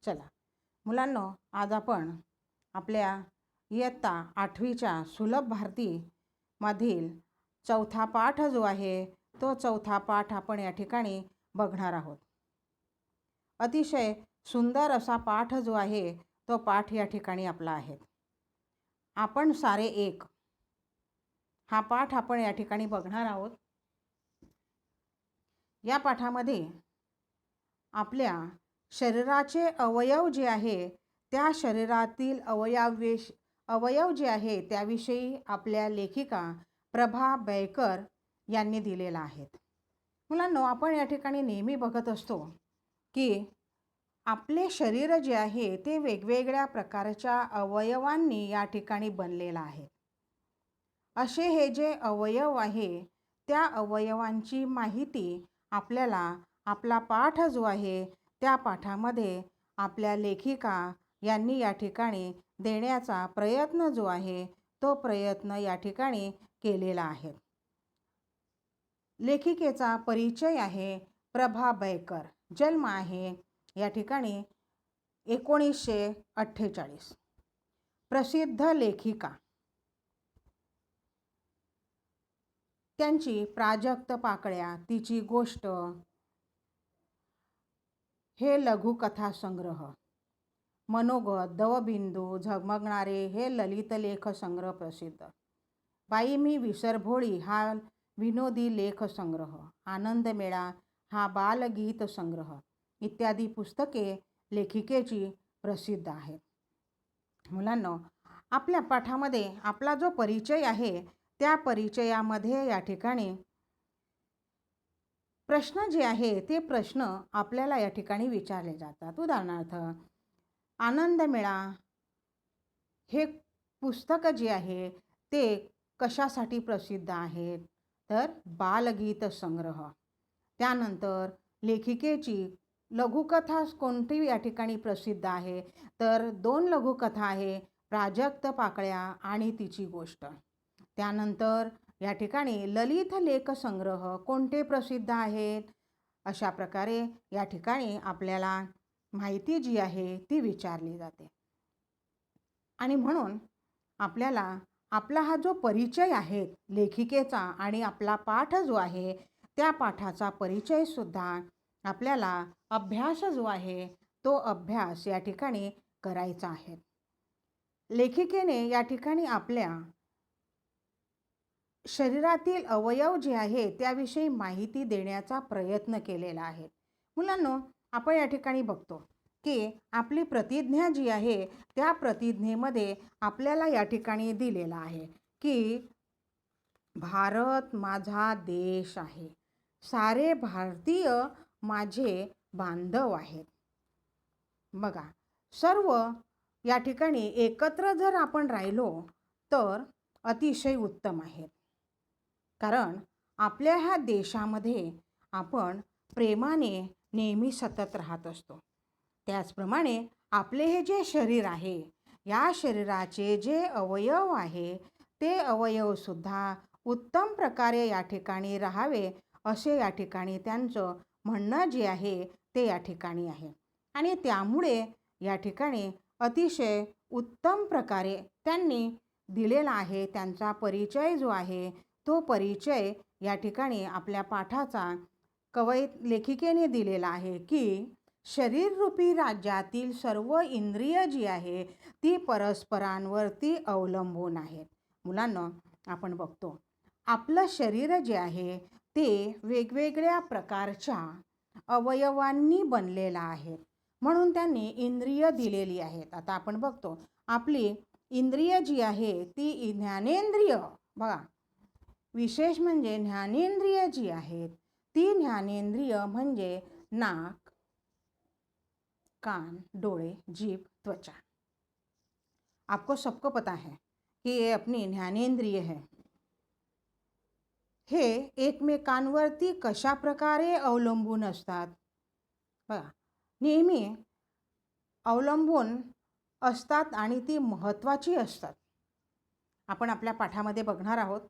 चला मुलांनो, आज आपण आपल्या इयत्ता 8वीच्या सुलभ भारतीमधील चौथा पाठ जो आहे तो चौथा पाठ आपण या ठिकाणी बघणार आहोत. अतिशय सुंदर असा पाठ जो आहे तो पाठ या ठिकाणी आपला आहे. आपण सारे एक हा पाठ आपण या ठिकाणी बघणार आहोत. या पाठामध्ये आपल्या शरीराचे अवयव जे आहे त्या शरीरातील अवयव जे आहे त्याविषयी आपल्या लेखिका प्रभा बेकर यांनी दिलेला आहे. मुलांनो, आपण या ठिकाणी नेहमी बघत असतो की आपले शरीर जे आहे ते वेगवेगळ्या प्रकारच्या अवयवांनी या ठिकाणी बनलेलं आहे. असे हे जे अवयव आहे त्या अवयवांची माहिती आपल्याला आपला पाठ जो आहे त्या पाठामध्ये आपल्या लेखिका यांनी या ठिकाणी देण्याचा प्रयत्न जो आहे तो प्रयत्न या ठिकाणी केलेला आहे. लेखिकेचा परिचय आहे प्रभा बेकर. जन्म आहे या ठिकाणी 1948. प्रसिद्ध लेखिका. त्यांची प्राजक्त पाकळ्या, तिची गोष्ट हे लघुकथा संग्रह, मनोगत, दवबिंदू, झगमगणारे हे ललित लेख संग्रह प्रसिद्ध. बाई मी विसरभोळी हा विनोदी लेख संग्रह, आनंदमेळा हा बालगीत संग्रह इत्यादी पुस्तके लेखिकेची प्रसिद्ध आहेत. मुलांनो, आपल्या पाठामध्ये आपला जो परिचय आहे त्या परिचयामध्ये या ठिकाणी प्रश्न जे आहे ते प्रश्न आपल्याला या ठिकाणी विचारले जातात. उदाहरणार्थ, आनंदमेळा हे पुस्तक जे आहे ते कशासाठी प्रसिद्ध आहे? तर बालगीत संग्रह. त्यानंतर लेखिकेची लघुकथा कोणती या ठिकाणी प्रसिद्ध आहे? तर 2 लघुकथा आहे, प्राजक्त पाकळ्या आणि तिची गोष्ट. त्यानंतर या ठिकाणी ललित लेख संग्रह कोणते प्रसिद्ध आहेत? अशा प्रकारे या ठिकाणी आपल्याला माहिती जी आहे ती विचारली जाते. आणि म्हणून आपल्याला आपला हा जो परिचय आहे लेखिकेचा आणि आपला पाठ जो आहे त्या पाठाचा परिचय सुद्धा आपल्याला अभ्यास जो आहे तो अभ्यास या ठिकाणी करायचा आहे. लेखिकेने या ठिकाणी आपल्या शरीरातील अवयव जे आहे त्याविषयी माहिती देण्याचा प्रयत्न केलेला आहे. मुलांनो, आपण या ठिकाणी बघतो की आपली प्रतिज्ञा जी आहे त्या प्रतिज्ञेमध्ये आपल्याला या ठिकाणी दिलेला आहे की भारत माझा देश आहे, सारे भारतीय माझे बांधव आहेत. बघा, सर्व या ठिकाणी एकत्र जर आपण राहिलो तर अतिशय उत्तम आहे. कारण आपल्या ह्या देशामध्ये आपण प्रेमाने नेहमी सतत राहत असतो. त्याचप्रमाणे आपले हे जे शरीर आहे या शरीराचे जे अवयव आहे ते अवयव सुद्धा उत्तम प्रकारे या ठिकाणी राहावे असे या ठिकाणी त्यांचं म्हणणं जे आहे ते या ठिकाणी आहे. आणि त्यामुळे या ठिकाणी अतिशय उत्तम प्रकारे त्यांनी दिलेला आहे. त्यांचा परिचय जो आहे तो परिचय या ठिकाणी आपल्या पाठाचा लेखिकेने दिलेला आहे की शरीररूपी राज्यातील सर्व इंद्रिय जी आहे ती परस्परांवरती अवलंबून आहेत. मुलांना, आपण बघतो आपलं शरीर जे आहे ते वेगवेगळ्या प्रकारच्या अवयवांनी बनलेलं आहे, म्हणून त्यांनी इंद्रिय दिलेली आहेत. आता आपण बघतो आपली इंद्रिय जी आहे ती ज्ञानेंद्रिय. बघा, विशेष म्हणजे ज्ञानेंद्रिय जी आहेत ती ज्ञानेंद्रिय म्हणजे नाक, कान, डोळे, जीभ, त्वचा. आपको सबको पता है कि ये अपनी ज्ञानेंद्रिय है. हे एकमेकांवरती कशा प्रकारे अवलंबून असतात? बघा, नेहमी अवलंबून असतात आणि ती महत्त्वाची असतात. आपण आपल्या पाठामध्ये बघणार आहोत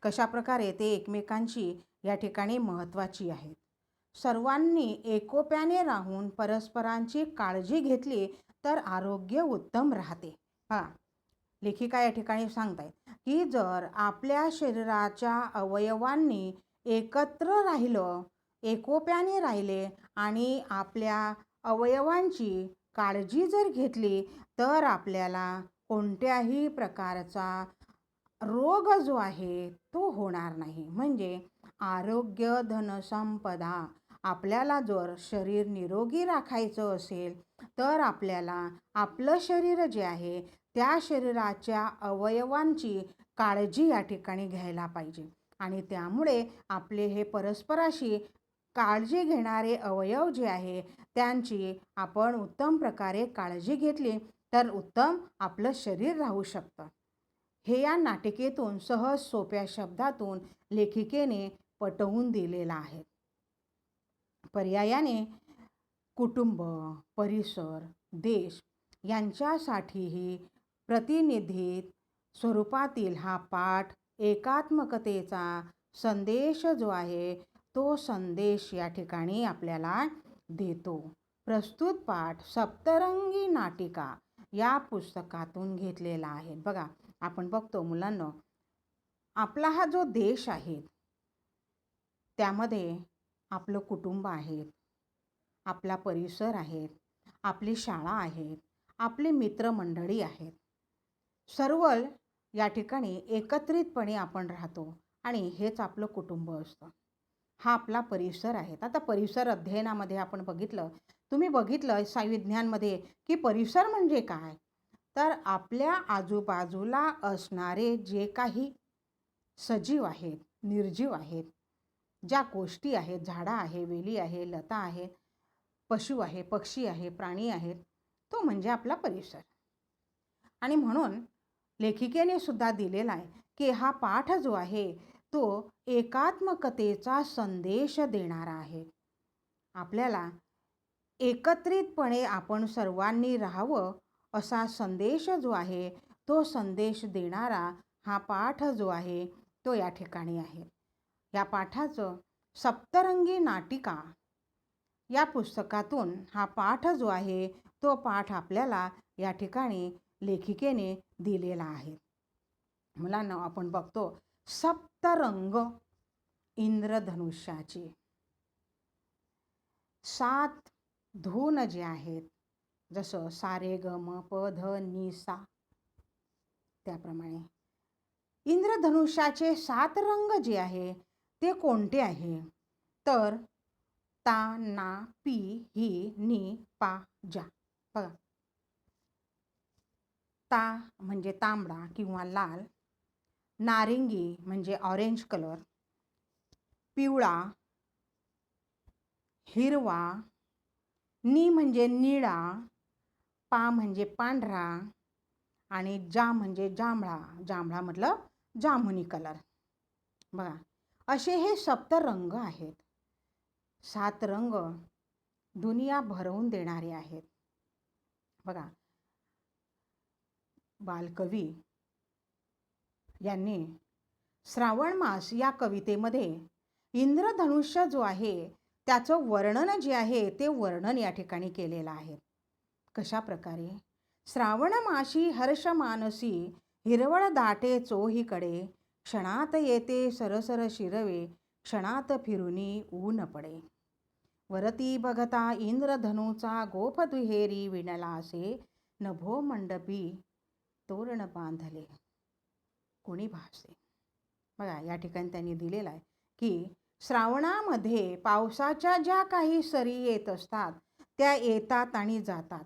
कशा प्रकारे ते एकमेकांची या ठिकाणी महत्त्वाची आहेत. सर्वांनी एकोप्याने राहून परस्परांची काळजी घेतली तर आरोग्य उत्तम राहते. हा, लेखिका या ठिकाणी सांगतायत की जर आपल्या शरीराच्या अवयवांनी एकत्र राहिलं, एकोप्याने राहिले आणि आपल्या अवयवांची काळजी जर घेतली तर आपल्याला कोणत्याही प्रकारचा रोग जो आहे तो होणार नाही. म्हणजे आरोग्य धनसंपदा. आपल्याला जर शरीर निरोगी राखायचं असेल तर आपल्याला आपलं शरीर जे आहे त्या शरीराच्या अवयवांची काळजी या ठिकाणी घ्यायला पाहिजे. आणि त्यामुळे आपले हे परस्पराशी काळजी घेणारे अवयव जे आहे त्यांची आपण उत्तम प्रकारे काळजी घेतली तर उत्तम आपलं शरीर राहू शकतं. हे या नाटिकेतून सहज सोप्या शब्दातून लेखिकेने पटवून दिलेलं आहे. पर्यायाने कुटुंब, परिसर, देश यांच्यासाठीही प्रतिनिधित स्वरूपातील हा पाठ एकात्मकतेचा संदेश जो आहे तो संदेश या ठिकाणी आपल्याला देतो. प्रस्तुत पाठ सप्तरंगी नाटिका या पुस्तकातून घेतलेला आहे. बघा, आपण बघतो मुलांनो, आपला हा जो देश आहे त्यामध्ये आपलं कुटुंब आहे, आपला परिसर आहे, आपली शाळा आहे, आपले मित्रमंडळी आहेत. सर्व या ठिकाणी एकत्रितपणे आपण राहतो आणि हेच आपलं कुटुंब असतं. हा आपला परिसर आहे. आता परिसर अध्ययनामध्ये आपण बघितलं, तुम्ही बघितलं विज्ञानमध्ये की परिसर म्हणजे काय, तर आपल्या आजूबाजूला असणारे जे काही सजीव आहेत, निर्जीव आहेत, ज्या गोष्टी आहेत, झाडं आहे, वेली आहे, लता आहेत, पशु आहे, पक्षी आहे, प्राणी आहेत, तो म्हणजे आपला परिसर. आणि म्हणून लेखिकेने सुद्धा दिलेला आहे की हा पाठ जो आहे तो एकात्मकतेचा संदेश देणारा आहे. आपल्याला एकत्रितपणे आपण सर्वांनी राहावं असा संदेश जो आहे तो संदेश देणारा हा पाठ जो आहे तो या ठिकाणी आहे. या पाठाचं सप्तरंगी नाटिका या पुस्तकातून हा पाठ जो आहे तो पाठ आपल्याला या ठिकाणी लेखिकेने दिलेला आहे. मुलांना आपण बघतो सप्तरंग इंद्रधनुष्याचे 7 धून जे आहेत, जसं सा रे ग म प ध नि सा, त्याप्रमाणे इंद्रधनुष्याचे 7 रंग जे आहे ते कोणते आहे, तर ता ना पी ही नी पा जा. बघा, ता म्हणजे तांबडा किंवा लाल, नारिंगी म्हणजे ऑरेंज कलर, पिवळा, हिरवा, नी म्हणजे निळा, पा म्हणजे पांढरा आणि जा म्हणजे जांभळा. जांभळा म्हटलं जांभुनी कलर. बघा, असे हे 7 रंग आहेत. 7 रंग दुनिया भरवून देणारे आहेत. बघा, बालकवी यांनी श्रावण मास या कवितेमध्ये इंद्रधनुष्य जो आहे त्याचं वर्णन जे आहे ते वर्णन या ठिकाणी केलेलं आहे. कशा प्रकारे, श्रावण माशी हर्ष मानसी हिरवळ दाटे चोहीकडे, क्षणात येते सरसर शिरवे, क्षणात फिरुनी ऊन पडे. वरती बघता इंद्रधनुचा गोप दुहेरी विणलासे, नभो मंडपी तोरण बांधले कोणी भासे. बघा, या ठिकाणी त्यांनी दिलेलं आहे की श्रावणामध्ये पावसाच्या ज्या काही सरी येत असतात त्या येतात आणि जातात,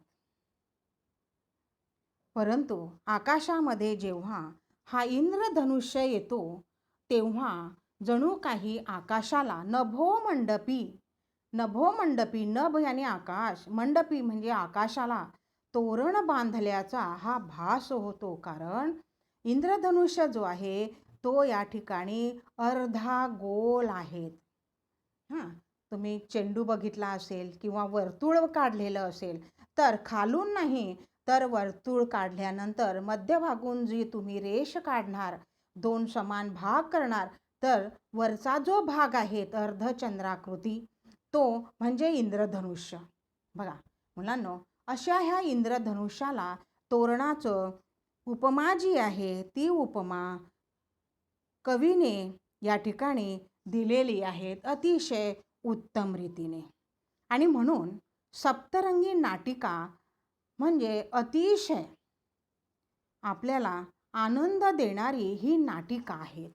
परंतु आकाशामध्ये जेव्हा हा इंद्रधनुष्य येतो तेव्हा जणू काही आकाशाला नभो मंडपी, नभो मंडपी, नभ याने आकाश, मंडपी म्हणजे आकाशाला तोरण बांधल्याचा हा भास होतो. कारण इंद्रधनुष्य जो आहे तो या ठिकाणी अर्धा गोल आहे. तुम्ही चेंडू बघितला असेल किंवा वर्तुळ काढलेलं असेल तर खालून नाही तर वर्तुळ काढल्यानंतर मध्यभागून जी तुम्ही रेष काढणार, 2 समान भाग करणार, तर वरचा जो भाग आहे अर्धचंद्राकृती तो म्हणजे इंद्रधनुष्य. बघा मुलांनो, अशा ह्या इंद्रधनुष्याला तोरणाचं उपमा जी आहे ती उपमा कवीने या ठिकाणी दिलेली आहेत अतिशय उत्तम रीतीने. आणि म्हणून सप्तरंगी नाटिका म्हणजे अतिशय आपल्याला आनंद देणारी ही नाटिका आहे.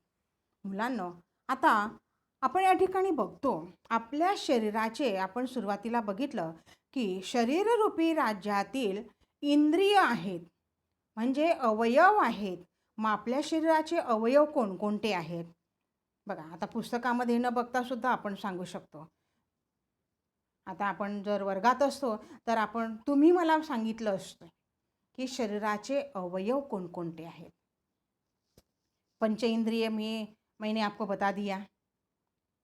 मुलांनो, आता आपण या ठिकाणी बघतो आपल्या शरीराचे, आपण सुरुवातीला बघितलं की शरीररूपी राज्यातील इंद्रिय आहेत म्हणजे अवयव आहेत. मग आपल्या शरीराचे अवयव कोणकोणते आहेत? बघा, आता पुस्तकामध्ये न बघता सुद्धा आपण सांगू शकतो. आता आपण जर वर्गात असतो तर तुम्ही मला सांगितलं असतं कि शरीराचे अवयव कौन-कौन हैं। पंचेंद्रिय में मैंने आपको बता दिया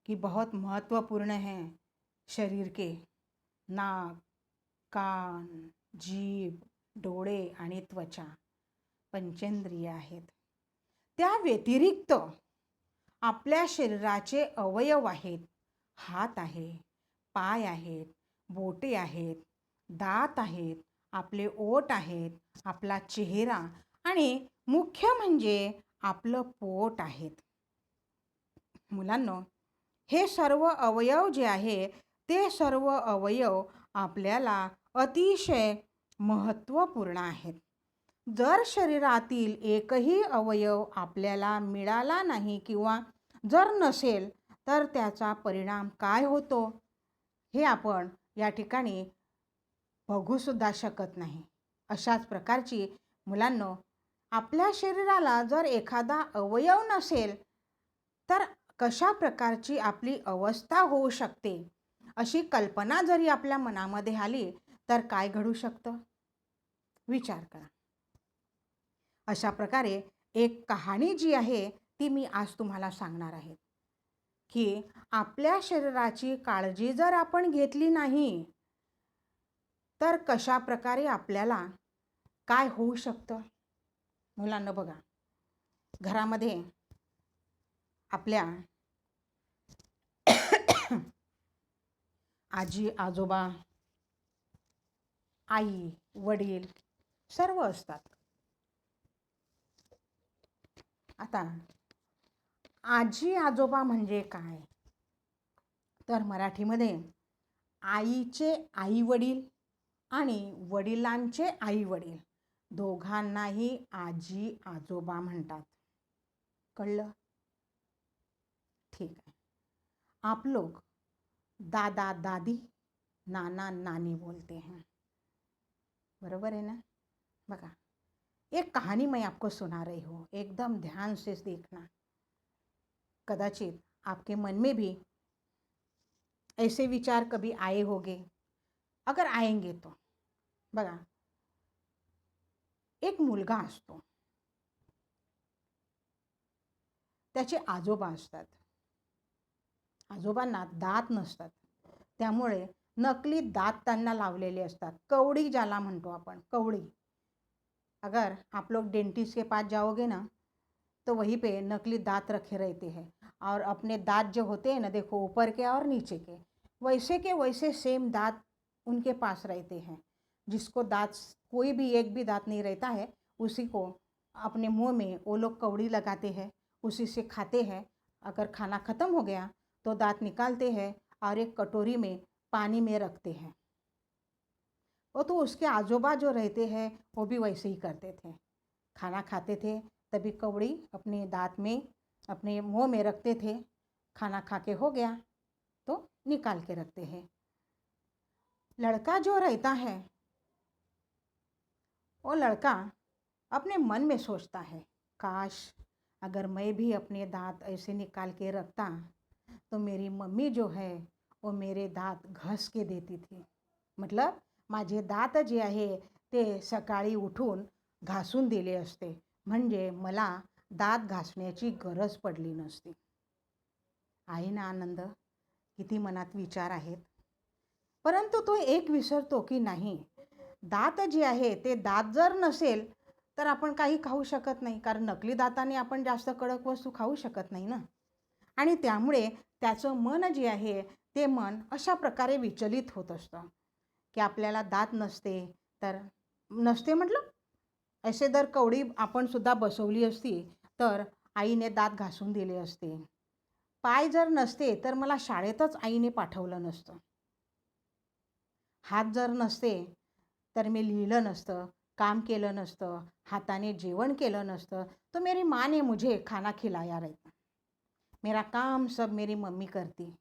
कि बहुत महत्वपूर्ण हैं शरीर के। नाक, कान, जीभ, डोळे आणि त्वचा पंचेंद्रिय आहेत। त्या व्यतिरिक्त आपल्या शरीराचे अवयव आहेत। हात आहे, पाय आहेत, बोटे आहेत, दात आहेत, आपले ओठ आहेत, आपला चेहरा आणि मुख्य म्हणजे आपलं पोट आहेत। मुलांनो, हे सर्व अवयव जे आहे ते सर्व अवयव आपल्याला अतिशय महत्त्वपूर्ण आहेत। जर शरीरातील एकही अवयव आपल्याला मिळाला नाही किंवा जर नसेल तर त्याचा परिणाम काय होतो हे आपण या ठिकाणी बघू सुद्धा शकत नाही। अशाच प्रकारची मुलांनो, आपल्या शरीराला जर एखादा अवयव नसेल तर कशा प्रकारची आपली अवस्था होऊ शकते अशी कल्पना जरी आपल्या मनामध्ये आली तर काय घडू शकतं? विचार करा। अशा प्रकारे एक कहाणी जी आहे ती मी आज तुम्हाला सांगणार आहे की आपल्या शरीराची काळजी जर आपण घेतली नाही तर कशा प्रकारे आपल्याला काय होऊ शकतं? मुलांना बघा, घरामध्ये आपल्या आजी आजोबा, आई वडील सर्व असतात। आता आजी आजोबा म्हणजे काय? तर मराठीमध्ये आईचे आई वडील आणि वडिलांचे आई वडील दोघांनाही आजी आजोबा म्हणतात। कळलं? ठीक आहे। आप लोग दादा दादी नाना नानी बोलते हैं, बराबर है ना? बघा, एक कहानी मैं आपको सुना रही हूँ, एकदम ध्यान से देखना। कदाचित आपके मन में भी ऐसे विचार कभी आए होंगे, अगर आएंगे तो बघा, एक मुलगा असतो, त्याचे आजोबा असतात। आजोबांना दात नसतात, त्यामुळे नकली दात त्यांना लावलेले असतात। कवड़ी ज्याला म्हणतो आपण, कवड़ी। अगर आप लोग डेंटिस्ट के पास जाओगे ना तो वहीं पे नकली दांत रखे रहते हैं और अपने दांत जो होते हैं ना, देखो ऊपर के और नीचे के वैसे सेम दांत उनके पास रहते हैं। जिसको दांत कोई भी एक भी दांत नहीं रहता है उसी को अपने मुंह में वो लोग कवड़ी लगाते हैं, उसी से खाते हैं। अगर खाना ख़त्म हो गया तो दांत निकालते हैं और एक कटोरी में पानी में रखते हैं। वो तो उसके आजोबा जो रहते हैं वो भी वैसे ही करते थे। खाना खाते थे तभी कवड़ी अपने दांत में अपने मुंह में रखते थे। खाना खा के हो गया तो निकाल के रखते हैं। लड़का जो रहता है वो लड़का अपने मन में सोचता है, काश अगर मैं भी अपने दांत ऐसे निकाल के रखता तो मेरी मम्मी जो है वो मेरे दांत घस के देती थी। मतलब माझे दात जे आहे ते सकाळी उठून घासून दिले असते, म्हणजे मला दात घासण्याची गरज पडली नसती। आहे ना आनंद? किती मनात विचार आहेत। परंतु तो एक विसरतो की नाही, दात जे आहे ते दात जर नसेल तर आपण काही खाऊ शकत नाही, कारण नकली दाताने आपण जास्त कडक वस्तू खाऊ शकत नाही ना। आणि त्यामुळे त्याचं मन जे आहे ते मन अशा प्रकारे विचलित होत असतं की आपल्याला दात नसते तर नसते म्हटलं असे जर कवडी आपण सुद्धा बसवली असती तर आईने दात घासून दिले असते. पाय जर नसते तर मला शाळेतच आईने पाठवलं नसतं. हात जर नसते तर मी लिहिलं नसतं, काम केलं नसतं, हाताने जेवण केलं नसतं. तो मेरी माँ ने मुझे खाना खिलाया रहता. मेरा काम सब मेरी मम्मी करती.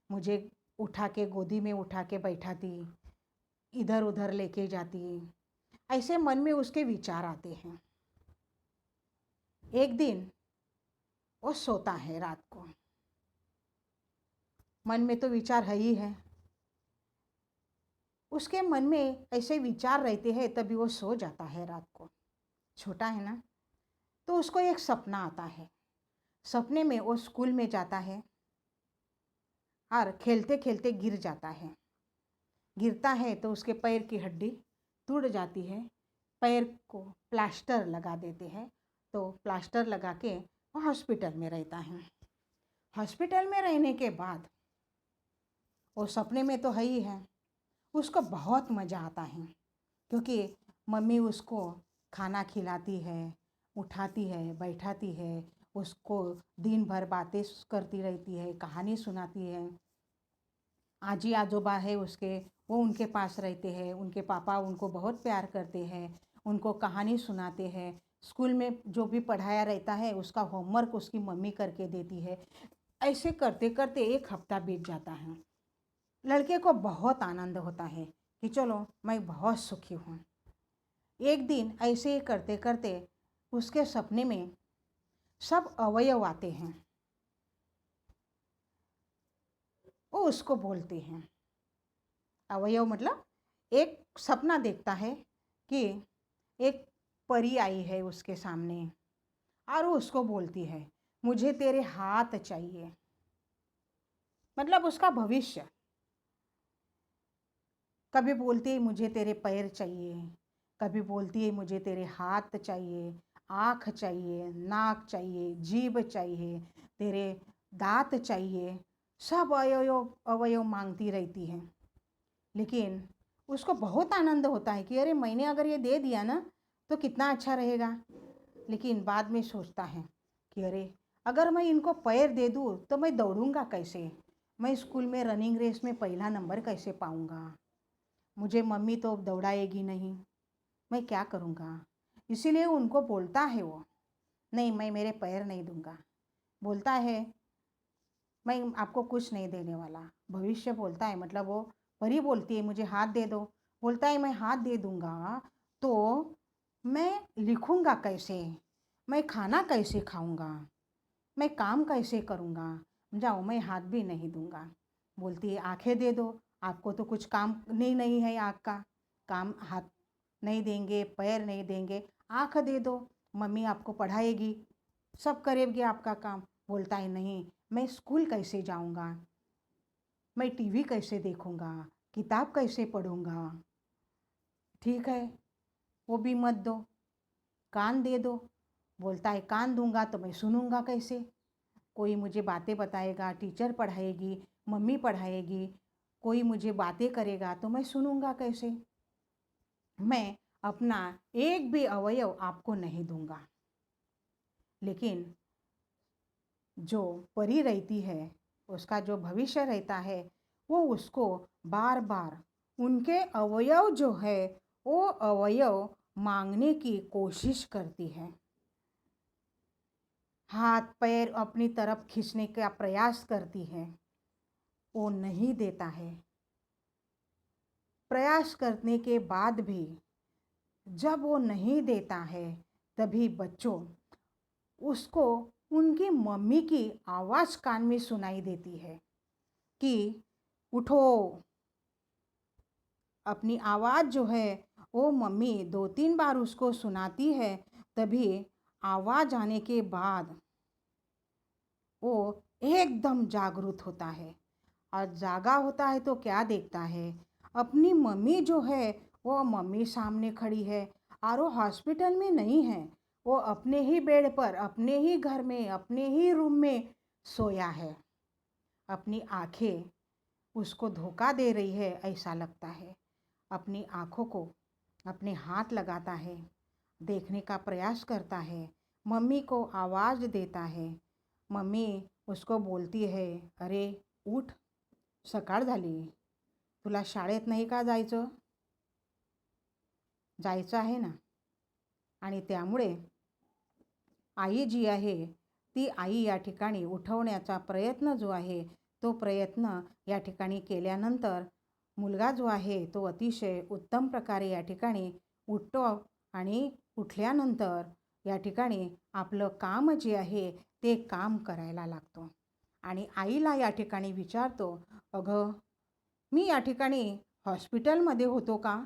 मुझे उठा के गोदी में उठा के बैठाती, इधर उधर लेके जाती. ऐसे मन में उसके विचार आते हैं. एक दिन वो सोता है रात को. मन में तो विचार है ही है. उसके मन में ऐसे विचार रहते हैं तभी वो सो जाता है रात को. छोटा है ना, तो उसको एक सपना आता है. सपने में वो स्कूल में जाता है और खेलते खेलते गिर जाता है. गिरता है तो उसके पैर की हड्डी टूट जाती है. पैर को प्लास्टर लगा देते हैं. तो प्लास्टर लगा के वो हॉस्पिटल में रहता है. हॉस्पिटल में रहने के बाद वो सपने में तो है ही है, उसको बहुत मज़ा आता है क्योंकि मम्मी उसको खाना खिलाती है, उठाती है, बैठाती है, उसको दिन भर बातें करती रहती है, कहानी सुनाती है. आजी आजोबा है उसके, वो उनके पास रहते हैं. उनके पापा उनको बहुत प्यार करते हैं, उनको कहानी सुनाते हैं. स्कूल में जो भी पढ़ाया रहता है उसका होमवर्क उसकी मम्मी करके देती है. ऐसे करते करते एक हफ्ता बीत जाता है. लड़के को बहुत आनंद होता है कि चलो मैं बहुत सुखी हूँ. एक दिन ऐसे ही करते करते उसके सपने में सब अवयव आते हैं. वो उसको बोलते हैं. अवयव मतलब एक सपना देखता है कि एक परी आई है उसके सामने और वो उसको बोलती है मुझे तेरे हाथ चाहिए. मतलब उसका भविष्य. कभी बोलती है मुझे तेरे पैर चाहिए, कभी बोलती है मुझे तेरे हाथ चाहिए, आँख चाहिए, नाक चाहिए, जीभ चाहिए, तेरे दाँत चाहिए. सब अवयव अवयव मांगती रहती है. लेकिन उसको बहुत आनंद होता है कि अरे मैंने अगर ये दे दिया ना तो कितना अच्छा रहेगा. लेकिन बाद में सोचता है कि अरे अगर मैं इनको पैर दे दूँ तो मैं दौड़ूंगा कैसे, मैं स्कूल में रनिंग रेस में पहला नंबर कैसे पाऊंगा, मुझे मम्मी तो दौड़ाएगी नहीं, मैं क्या करूँगा. इसीलिए उनको बोलता है वो नहीं मैं मेरे पैर नहीं दूंगा. बोलता है मैं आपको कुछ नहीं देने वाला. भविष्य बोलता है मतलब वो परी बोलती है मुझे हाथ दे दो. बोलता है मैं हाथ दे दूंगा तो मैं लिखूंगा कैसे, मैं खाना कैसे खाऊंगा, मैं काम कैसे करूंगा. जाओ मैं हाथ भी नहीं दूंगा. बोलती है आंखें दे दो. आपको तो कुछ काम नहीं है आँख का. काम हाथ नहीं देंगे, पैर नहीं देंगे, आँख दे दो, मम्मी आपको पढ़ाएगी, सब करेगी आपका काम. बोलता है नहीं मैं स्कूल कैसे जाऊंगा, मैं टीवी कैसे देखूंगा, किताब कैसे पढ़ूंगा. ठीक है वो भी मत दो, कान दे दो. बोलता है कान दूंगा तो मैं सुनूंगा कैसे, कोई मुझे बातें बताएगा, टीचर पढ़ाएगी, मम्मी पढ़ाएगी, कोई मुझे बातें करेगा तो मैं सुनूंगा कैसे. मैं अपना एक भी अवयव आपको नहीं दूंगा. लेकिन जो परी रहती है उसका जो भविष्य रहता है वो उसको बार बार उनके अवयव जो है वो अवयव मांगने की कोशिश करती है. हाथ पैर अपनी तरफ खींचने का प्रयास करती है, वो नहीं देता है. प्रयास करने के बाद भी जब वो नहीं देता है तभी बच्चों उसको उनकी मम्मी की आवाज़ कान में सुनाई देती है कि उठो. अपनी आवाज़ जो है वो मम्मी 2-3 बार उसको सुनाती है. तभी आवाज़ आने के बाद वो एकदम जागरूक होता है. और जागा होता है तो क्या देखता है अपनी मम्मी जो है वो मम्मी सामने खड़ी है और वो हॉस्पिटल में नहीं है, वो अपने ही बेड पर अपने ही घर में अपने ही रूम में सोया है. अपनी आंखें उसको धोखा दे रही है ऐसा लगता है। अपनी आँखों को अपने हाथ लगाता है, देखने का प्रयास करता है, मम्मी को आवाज़ देता है। मम्मी उसको बोलती है, अरे उठ, सकाळ झाली, तुला शाळेत नाही का जायचं? जायचं आहे ना. आणि त्यामुळे आई जी आहे ती आई या ठिकाणी उठवण्याचा प्रयत्न जो आहे तो प्रयत्न या ठिकाणी केल्यानंतर मुलगा जो आहे तो अतिशय उत्तम प्रकारे या ठिकाणी उठतो आणि उठल्यानंतर या ठिकाणी आपलं काम जे आहे ते काम करायला लागतो आणि आईला या ठिकाणी विचारतो, अगं मी या ठिकाणी हॉस्पिटलमध्ये होतो का?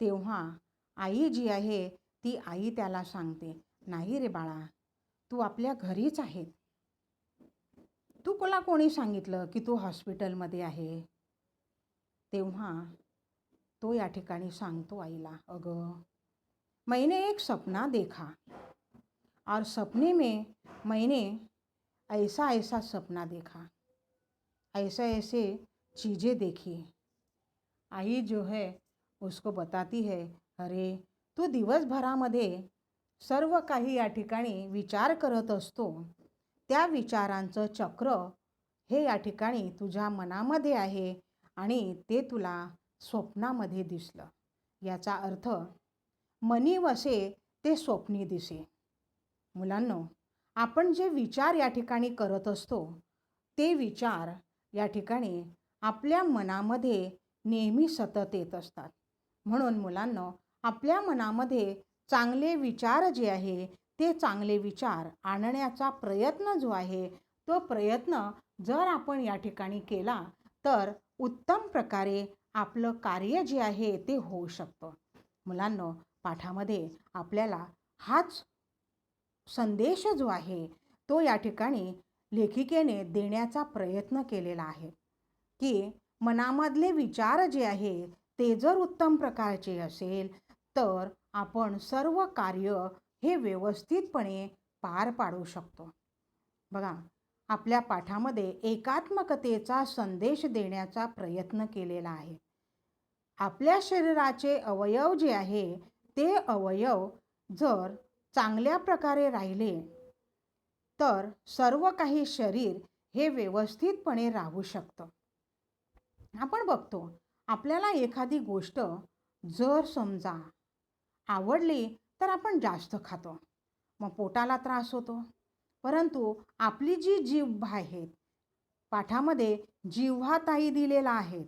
तेव्हा आई जी आहे ती आई त्याला सांगते, नाही रे बाळा, तू आपल्या घरीच आहे. तुला कोणी सांगितलं की तू हॉस्पिटलमध्ये आहे? तेव्हा तो या ठिकाणी सांगतो आईला, अगं मैंने एक सपना देखा और सपने में मैंने ऐसा ऐसा सपना देखा, ऐसे ऐसे चीज़ें देखी. आई जो है उसको बताती है, अरे तू दिवसभरामध्ये सर्व काही या ठिकाणी विचार करत असतो. त्या विचारांचं चक्र हे या ठिकाणी तुझ्या मनामध्ये आहे आणि ते तुला स्वप्नामध्ये दिसलं. याचा अर्थ मनी वसे ते स्वप्नी दिसे. मुलांनो, आपण जे विचार या ठिकाणी करत असतो ते विचार या ठिकाणी आपल्या मनामध्ये नेहमी सतत येत असतात. म्हणून मुलांनो, आपल्या मनामध्ये चांगले विचार जे आहे ते चांगले विचार आणण्याचा प्रयत्न जो आहे तो प्रयत्न जर आपण या ठिकाणी केला तर उत्तम प्रकारे आपलं कार्य जे आहे ते होऊ शकतं. मुलांनो, पाठामध्ये आपल्याला हाच संदेश जो आहे तो या ठिकाणी लेखिकेने देण्याचा प्रयत्न केलेला आहे की मनामधले विचार जे आहे ते जर उत्तम प्रकारचे असेल तर आपण सर्व कार्य हे व्यवस्थितपणे पार पाडू शकतो. बघा, आपल्या पाठामध्ये एकात्मकतेचा संदेश देण्याचा प्रयत्न केलेला आहे. आपल्या शरीराचे अवयव जे आहे ते अवयव जर चांगल्या प्रकारे राहिले तर सर्व काही शरीर हे व्यवस्थितपणे राहू शकतं. आपण बघतो, आपल्याला एखादी गोष्ट जर समजा आवडली तर आपण जास्त खातो, मग पोटाला त्रास होतो. परंतु आपली जी जीभ आहे, पाठामध्ये जिव्हाताई दिलेला आहे,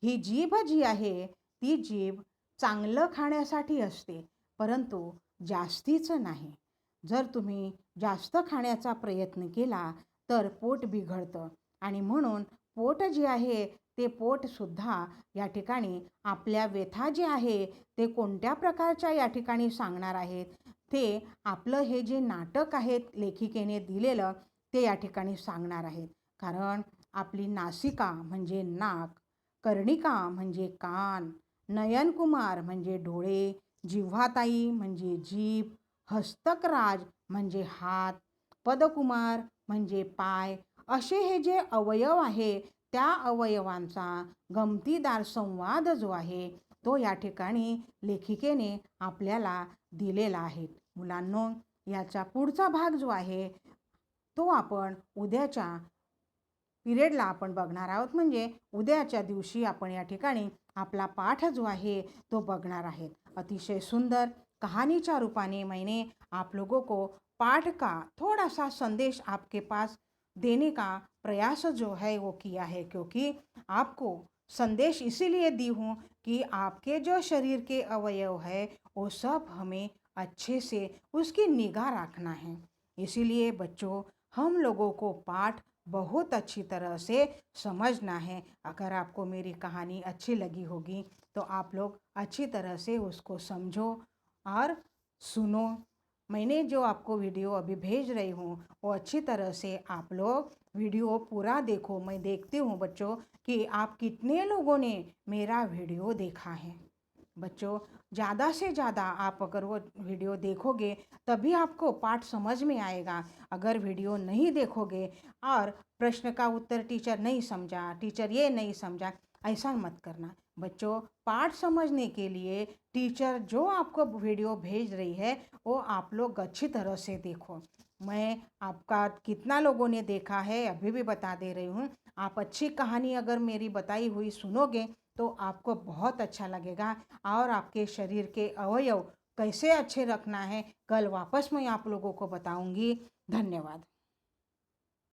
ही जीभ जी आहे ती जीभ चांगलं खाण्यासाठी असते, परंतु जास्तीचं नाही. जर तुम्ही जास्त खाण्याचा प्रयत्न केला तर पोट बिघडतं आणि म्हणून पोट जे आहे ते पोटसुद्धा या ठिकाणी आपल्या व्यथा जे आहे ते कोणत्या प्रकारच्या या ठिकाणी सांगणार आहेत ते आपलं हे जे नाटक आहे लेखिकेने दिलेलं ते या ठिकाणी सांगणार आहेत. कारण आपली नासिका म्हणजे नाक, कर्णिका म्हणजे कान, नयनकुमार म्हणजे डोळे, जिव्हाताई म्हणजे जीभ, हस्तकराज म्हणजे हात, पदकुमार म्हणजे पाय, असे हे जे अवयव आहे त्या अवयवांचा गमतीदार संवाद जो आहे तो या ठिकाणी लेखिकेने आपल्याला दिलेला आहे. मुलांनो, याचा पुढचा भाग जो आहे तो आपण उद्याच्या पिरियडला आपण बघणार आहोत. म्हणजे उद्याच्या दिवशी आपण या ठिकाणी आपला पाठ जो आहे तो बघणार आहे. अतिशय सुंदर कहानीच्या रूपाने मैंने आप लोगों को पाठ का थोड़ा सा संदेश आपके पास देने का प्रयास जो है वो किया है, क्योंकि आपको संदेश इसीलिए दी हूँ कि आपके जो शरीर के अवयव है वो सब हमें अच्छे से उसकी निगाह रखना है. इसीलिए बच्चों, हम लोगों को पाठ बहुत अच्छी तरह से समझना है. अगर आपको मेरी कहानी अच्छी लगी होगी तो आप लोग अच्छी तरह से उसको समझो और सुनो. मैंने जो आपको वीडियो अभी भेज रही हूँ वो अच्छी तरह से आप लोग वीडियो पूरा देखो. मैं देखती हूँ बच्चों कि आप कितने लोगों ने मेरा वीडियो देखा है. बच्चों, ज़्यादा से ज़्यादा आप अगर वो वीडियो देखोगे तभी आपको पाठ समझ में आएगा। अगर वीडियो नहीं देखोगे और प्रश्न का उत्तर टीचर नहीं समझा, टीचर ये नहीं समझा, ऐसा मत करना। बच्चों, पाठ समझने के लिए टीचर जो आपको वीडियो भेज रही है वो आप लोग अच्छी तरह से देखो। मैं आपका कितना लोगों ने देखा है अभी भी बता दे रही हूँ। आप अच्छी कहानी अगर मेरी बताई हुई सुनोगे तो आपको बहुत अच्छा लगेगा और आपके शरीर के अवयव कैसे अच्छे रखना है कल वापस मैं आप लोगों को बताऊंगी। धन्यवाद।